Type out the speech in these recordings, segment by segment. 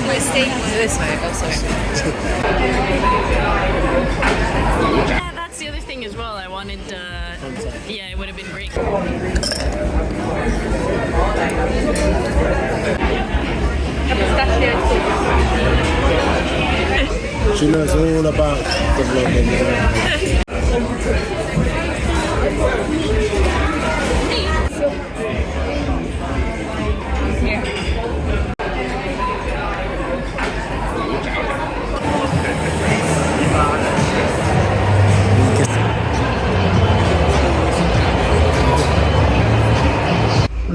This way. Oh, sorry. Yeah, that's the other thing as well. I wanted, yeah, it would have been great. She knows all about the vlogging.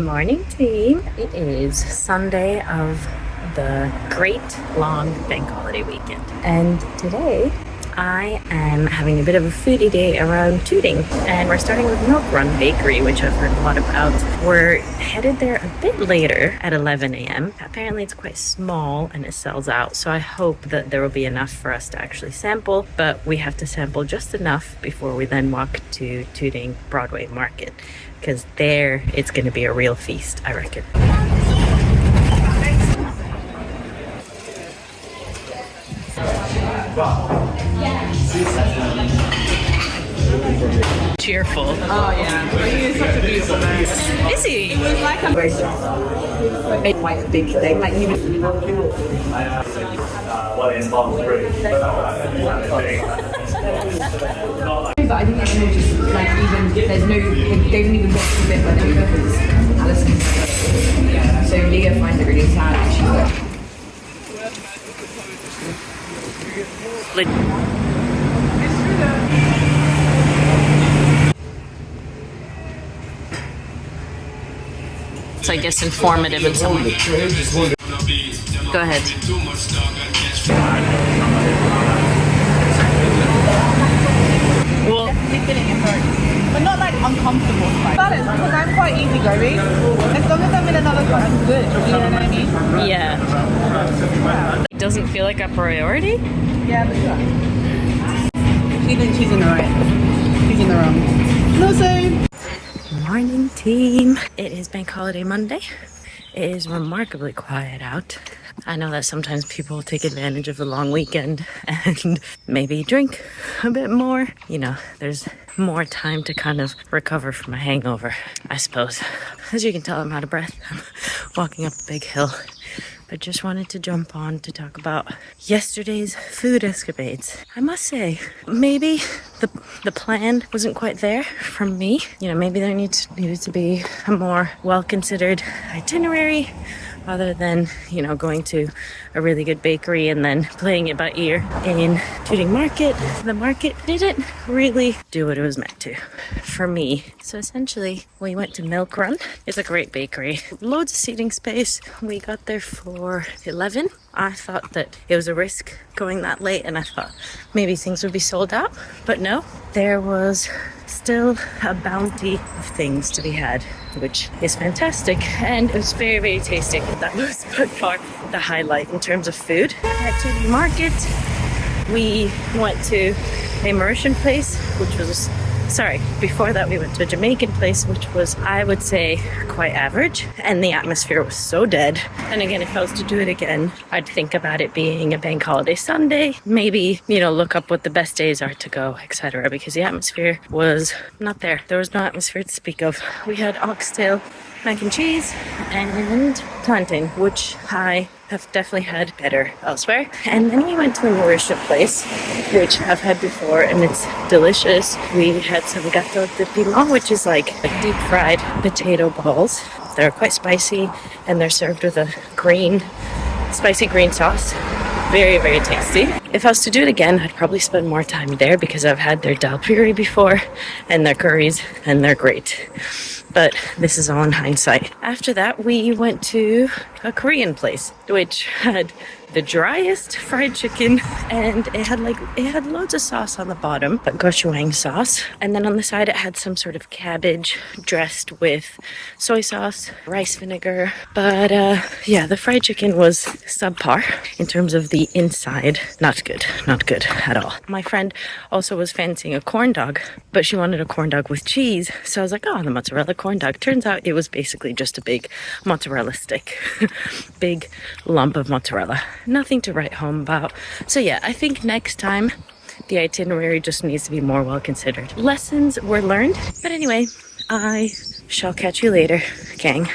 Morning team. It is Sunday of the great long bank holiday weekend, and today I am having a bit of a foodie day around Tooting, and we're starting with Milk Run Bakery, which I've heard a lot about. We're headed there a bit later at 11 a.m. Apparently it's quite small and it sells out, so I hope that there will be enough for us to actually sample, but we have to sample just enough before we then walk to Tooting Broadway Market, because there it's going to be a real feast, I reckon. Cheerful. Oh yeah, he's such a beautiful man. Is he? He was like a white big thing, like you would. But I didn't even notice, like, even there's no, they didn't even get to the bit where they go because Alison. So Leah finds it really sad. She's like. It's, I guess, informative in some way. Go ahead. Well, Definitely feeling it hurt, but not like uncomfortable. Balance, because I'm quite easygoing. As long as I'm in another car, I'm good. You know what I mean? yeah. It doesn't feel like a priority? Yeah, but sure. She thinks she's in the right. She's in the wrong. No, same. Morning team. It is Bank Holiday Monday. It is remarkably quiet out. I know that sometimes people take advantage of the long weekend and maybe drink a bit more. You know, there's more time to kind of recover from a hangover, I suppose. As you can tell, I'm out of breath. I'm walking up a big hill. But just wanted to jump on to talk about yesterday's food escapades. I must say, maybe the plan wasn't quite there from me. You know, maybe there needed to be a more well-considered itinerary other than, you know, going to a really good bakery and then playing it by ear in Tooting Market. The market didn't really do what it was meant to for me. So essentially, we went to Milk Run. It's a great bakery. Loads of seating space. We got there for 11. I thought that it was a risk going that late, and I thought maybe things would be sold out. But no, there was still a bounty of things to be had, which is fantastic, and it was very, very tasty. That was by far the highlight in terms of food. At Tooting Market, we went to a Mauritian place, which was, before that we went to a Jamaican place, which was, I would say, quite average, and the atmosphere was so dead. And again, if I was to do it again, I'd think about it being a bank holiday Sunday, maybe, you know, look up what the best days are to go, etc., because the atmosphere was not there. There was no atmosphere to speak of. We had oxtail, mac and cheese, and plantain, which I have definitely had better elsewhere. And then we went to a Mauritian place, which I've had before, and it's delicious. We had some gâteau de piment, which is like deep fried potato balls. They're quite spicy, and they're served with a spicy green sauce. Very, very tasty. If I was to do it again, I'd probably spend more time there because I've had their dal puri before and their curries, and they're great. But this is all in hindsight. After that, we went to a Korean place, which had the driest fried chicken, and it had loads of sauce on the bottom, but gochujang sauce, and then on the side it had some sort of cabbage dressed with soy sauce, rice vinegar. But yeah, the fried chicken was subpar in terms of the inside. Not good at all. My friend also was fancying a corn dog, but she wanted a corn dog with cheese, so I was like, oh, the mozzarella corn dog. Turns out it was basically just a big mozzarella stick. Big lump of mozzarella. nothing to write home about. So yeah, I think next time the itinerary just needs to be more well considered. Lessons were learned. But anyway, I shall catch you later, gang.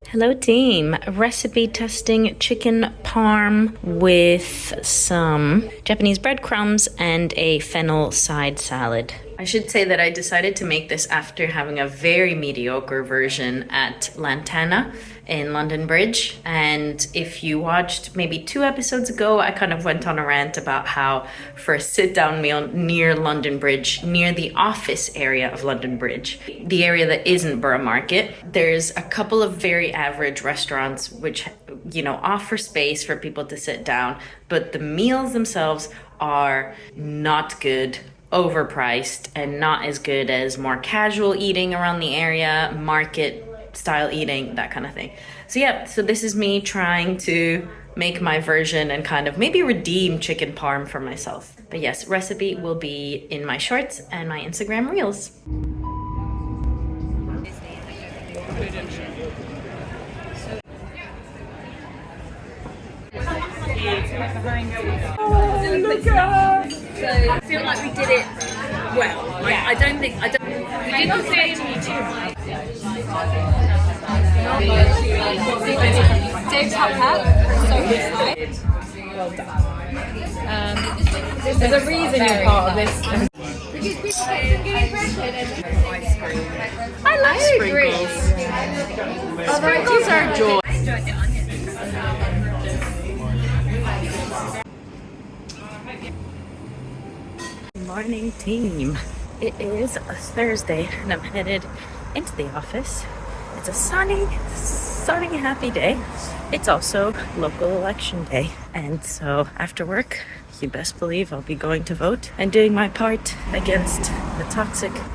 Hello team, recipe testing chicken parm with some Japanese breadcrumbs and a fennel side salad. I should say that I decided to make this after having a very mediocre version at Lantana in London Bridge. And if you watched maybe 2 episodes ago, I kind of went on a rant about how for a sit-down meal near London Bridge, near the office area of London Bridge, the area that isn't Borough Market, there's a couple of very average restaurants which, you know, offer space for people to sit down, but the meals themselves are not good, overpriced, and not as good as more casual eating around the area, market style eating, that kind of thing. So yeah, so this is me trying to make my version and kind of maybe redeem chicken parm for myself. But yes, recipe will be in my shorts and my Instagram reels. I feel like we did it well. I don't think we did the same. Dave's hot hat, so good. Well done. There's a reason you're part of this. I like sprinkles. Sprinkles are joy. Morning team. It is a Thursday and I'm headed into the office. It's a sunny, happy day. It's also local election day. And so after work, you best believe I'll be going to vote and doing my part against the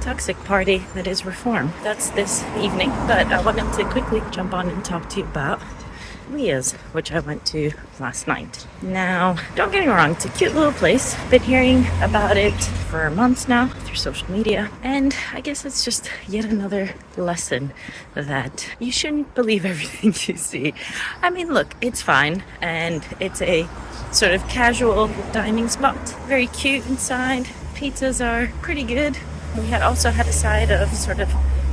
toxic party that is Reform. That's this evening, but I wanted to quickly jump on and talk to you about Ria's, which I went to last night. Now, don't get me wrong, it's a cute little place. Been hearing about it for months now through social media, and I guess it's just yet another lesson that you shouldn't believe everything you see. I mean, look, it's fine, and it's a sort of casual dining spot. Very cute inside. Pizzas are pretty good. We also had a side of sort of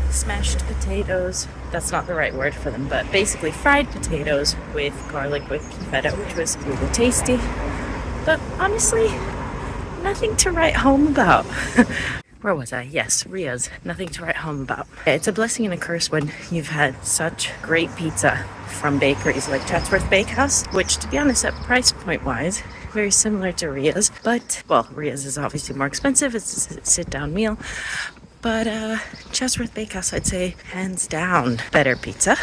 smashed potatoes. That's not the right word for them, but basically fried potatoes with garlic with feta, which was really tasty. But honestly, nothing to write home about. Where was I? Yes, Ria's. Nothing to write home about. It's a blessing and a curse when you've had such great pizza from bakeries like Chatsworth Bakehouse, which, to be honest, at price point wise, very similar to Ria's. But, well, Ria's is obviously more expensive. It's a sit-down meal. But Chatsworth Bakehouse, I'd say, hands down, better pizza.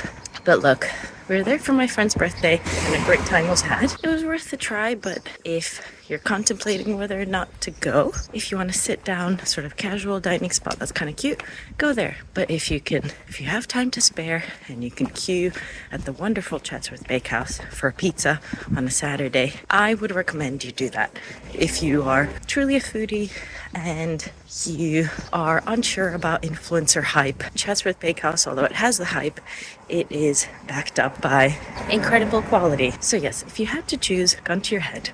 But look, we were there for my friend's birthday and a great time was had. It was worth a try, but if you're contemplating whether or not to go, if you want to sit down, sort of casual dining spot that's kind of cute, go there. But if you have time to spare and you can queue at the wonderful Chatsworth Bakehouse for a pizza on a Saturday, I would recommend you do that. If you are truly a foodie and you are unsure about influencer hype, Chatsworth Bakehouse, although it has the hype, it is backed up by incredible quality. So yes, if you had to choose, gun to your head,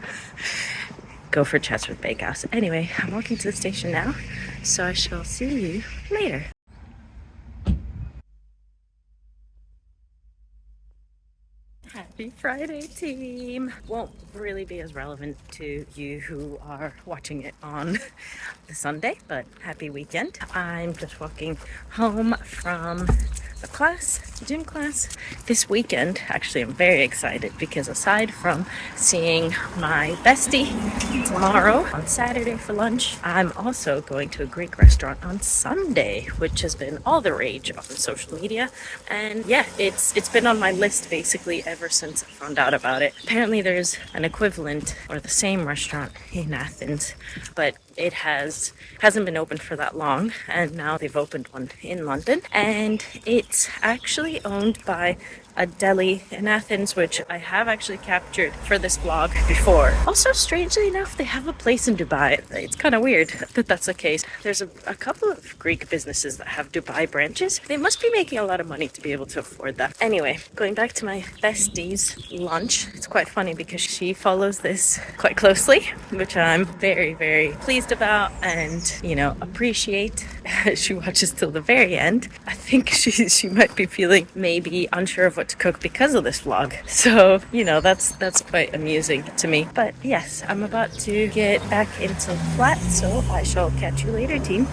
go for Chatsworth Bakehouse. Anyway, I'm walking to the station now, so I shall see you later. Happy Friday, team! Won't really be as relevant to you who are watching it on the Sunday, but happy weekend. I'm just walking home from a gym class. This weekend, actually, I'm very excited because aside from seeing my bestie tomorrow on Saturday for lunch, I'm also going to a Greek restaurant on Sunday, which has been all the rage on social media. And yeah, it's been on my list basically ever since I found out about it. Apparently there's an equivalent or the same restaurant in Athens, but it hasn't been open for that long, and now they've opened one in London, and it's actually owned by a deli in Athens, which I have actually captured for this vlog before. Also, strangely enough, they have a place in Dubai. It's kind of weird that that's the case. There's a couple of Greek businesses that have Dubai branches. They must be making a lot of money to be able to afford that. Anyway, going back to my bestie's lunch, it's quite funny because she follows this quite closely, which I'm very, very pleased about and, you know, appreciate. She watches till the very end. I think she might be feeling maybe unsure of what to cook because of this vlog. So, you know, that's quite amusing to me. But yes, I'm about to get back into the flat, so I shall catch you later, team.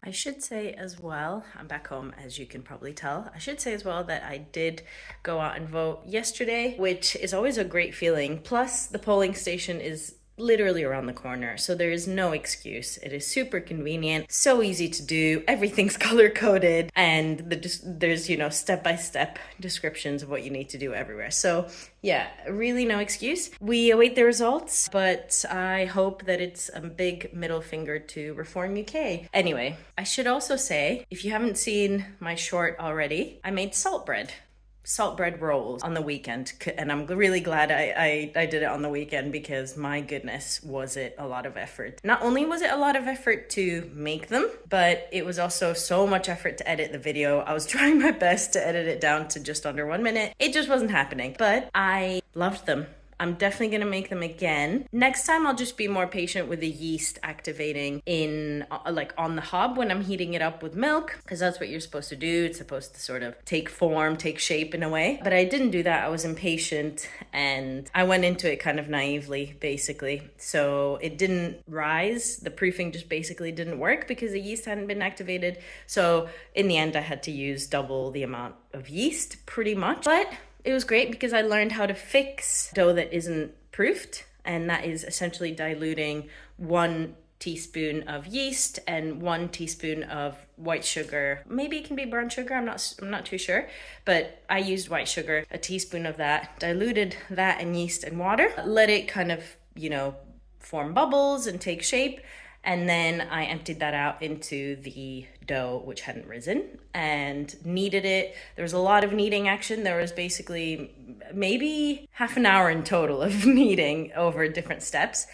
I should say as well, I'm back home as you can probably tell. I should say as well that I did go out and vote yesterday, which is always a great feeling. Plus, the polling station is literally around the corner, so there is no excuse. It is super convenient, so easy to do, everything's color coded, and there's, you know, step-by-step descriptions of what you need to do everywhere. So yeah, really no excuse. We await the results, but I hope that it's a big middle finger to Reform UK. Anyway, I should also say, if you haven't seen my short already, I made salt bread rolls on the weekend, and I'm really glad I did it on the weekend, because my goodness, was it a lot of effort. Not only was it a lot of effort to make them, but it was also so much effort to edit the video. I was trying my best to edit it down to just under 1 minute. It just wasn't happening, but I loved them. I'm definitely going to make them again. Next time, I'll just be more patient with the yeast activating in like on the hob when I'm heating it up with milk, because that's what you're supposed to do. It's supposed to sort of take form, take shape in a way. But I didn't do that. I was impatient and I went into it kind of naively, basically. So it didn't rise. The proofing just basically didn't work because the yeast hadn't been activated. So in the end, I had to use double the amount of yeast pretty much. But it was great because I learned how to fix dough that isn't proofed, and that is essentially diluting 1 teaspoon of yeast and 1 teaspoon of white sugar. Maybe it can be brown sugar, I'm not too sure, but I used white sugar, a teaspoon of that, diluted that in yeast and water, let it kind of, you know, form bubbles and take shape. And then I emptied that out into the dough, which hadn't risen, and kneaded it. There was a lot of kneading action. There was basically maybe half an hour in total of kneading over different steps.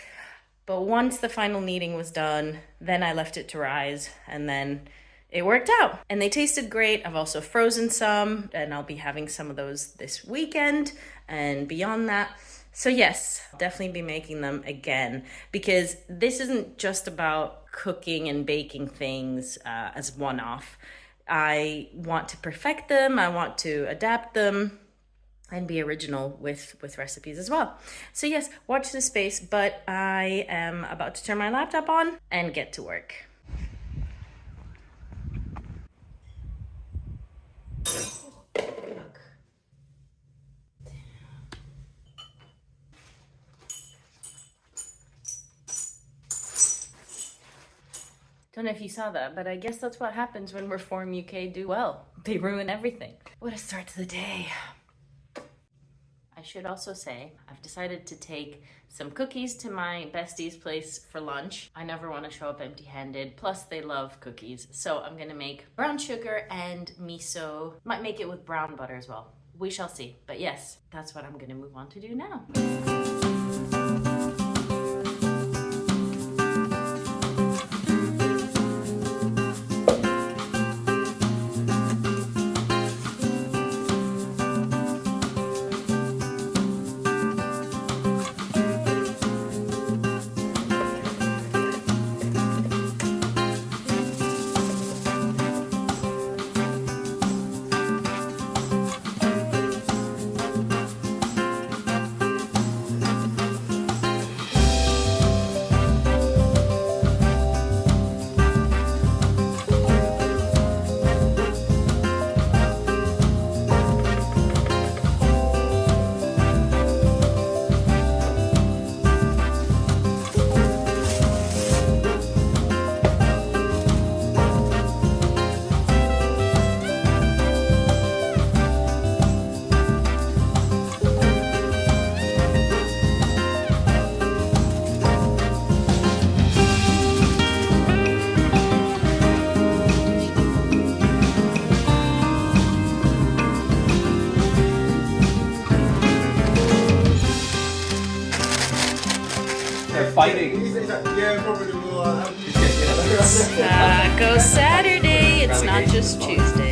But once the final kneading was done, then I left it to rise, and then it worked out. And they tasted great. I've also frozen some, and I'll be having some of those this weekend and beyond that. So yes, I'll definitely be making them again, because this isn't just about cooking and baking things as one-off. I want to perfect them, I want to adapt them, and be original with recipes as well. So yes, watch this space, but I am about to turn my laptop on and get to work. Don't know if you saw that, but I guess that's what happens when Reform UK do well. They ruin everything. What a start to the day. I should also say, I've decided to take some cookies to my bestie's place for lunch. I never want to show up empty-handed, plus they love cookies. So I'm gonna make brown sugar and miso. Might make it with brown butter as well. We shall see. But yes, that's what I'm gonna move on to do now. fighting. Yeah, probably more. Taco Saturday. It's not just Tuesday.